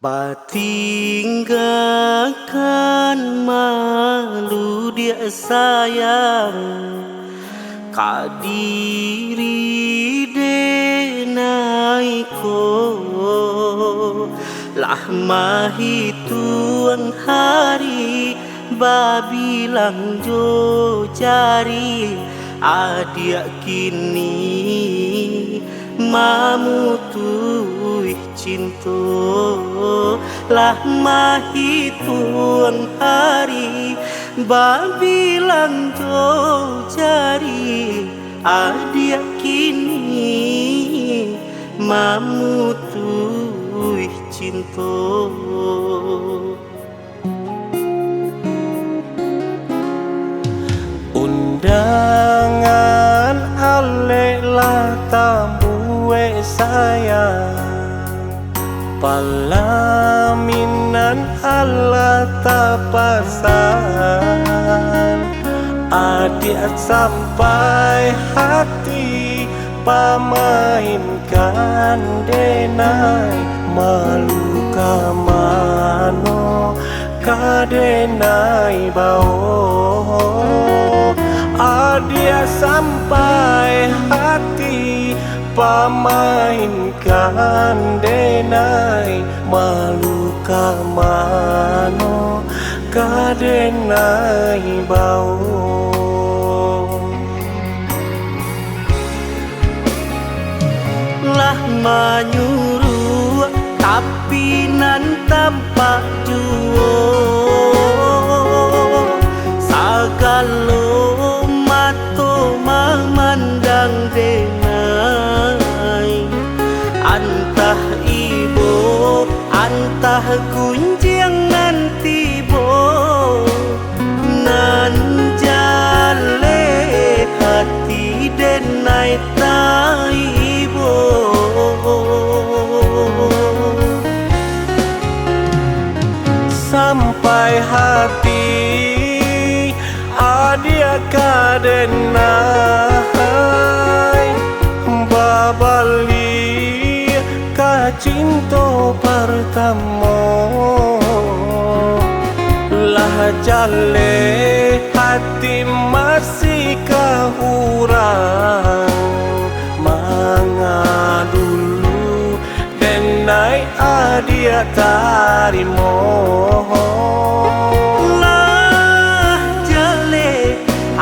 Patinggalkan malu dia sayang kadiri denaiko lah mahituan hari babilang jo jari adia kini mamutui cinto lah mahituan hari babilang jo jari adia kini mamutui cinto. Undangan alela tambue sayang palaminan ala tapasan adik sampai hati pamainkan denai malu kamano kadenai bau adia sampai hati pamainkan denai malu kamano kadenai bau lah menyuruh tapi nan tampak juo sagalo mato memandang denai antah ibu antah kunjang nanti bo nan jale hati denai tai ibu sampai hati adia kadenai babali kacinto pertamo lah jale hati masih kahurang manga dulu denai adia tarimo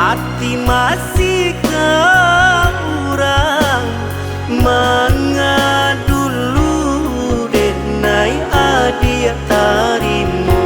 hati masih kurang mengadulu denai adia tarimo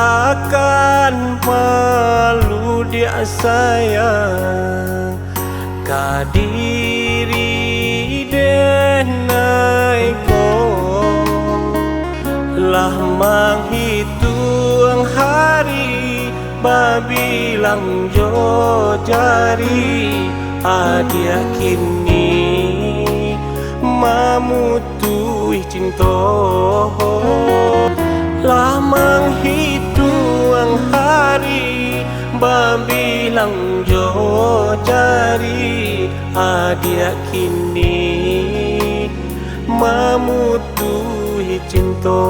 tinggalkan malu dia sayang kadiri denai ko lah menghitung hari babilang jo jari adia kini mamutui cinto lah menghitung hari babilang jo jari adia kini mamutui cinto.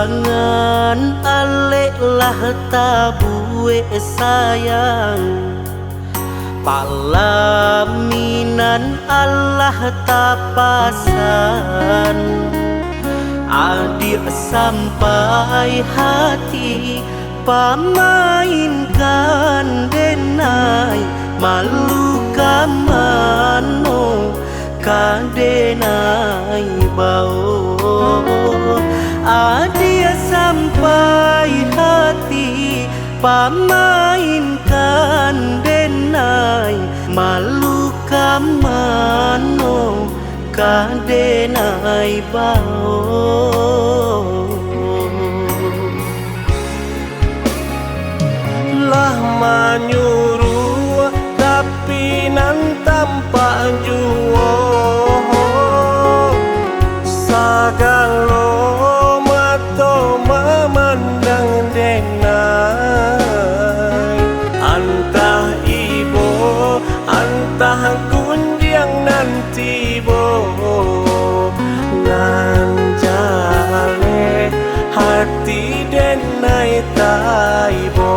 Undangan alelah tabue sayang palaminan Allah tapasan adik sampai hati pamainkan denai malu kamano kadenai bau adia sampai hati pamainkan denai malu kamano kadenai bau lah menyuruh tapi nan tanpa juo sagalo mato memandang denai antah ibu antah kundiang nanti bo nan jale hati denai taibo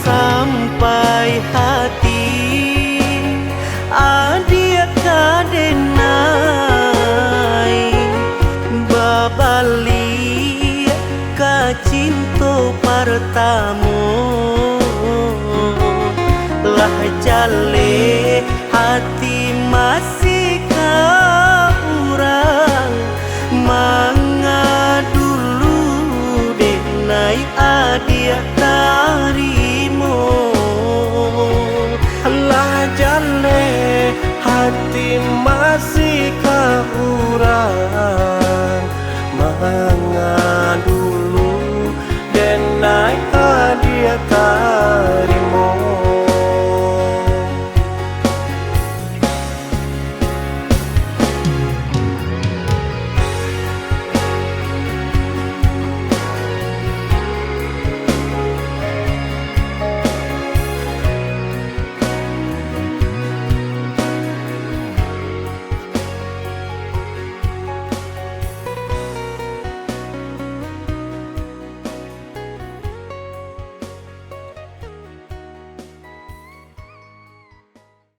sampai hati adia kadenai babali ka cinto pertamu lah jale hati masih kaurang manga dulu denai adia tarimo lah jale hati masih kaurang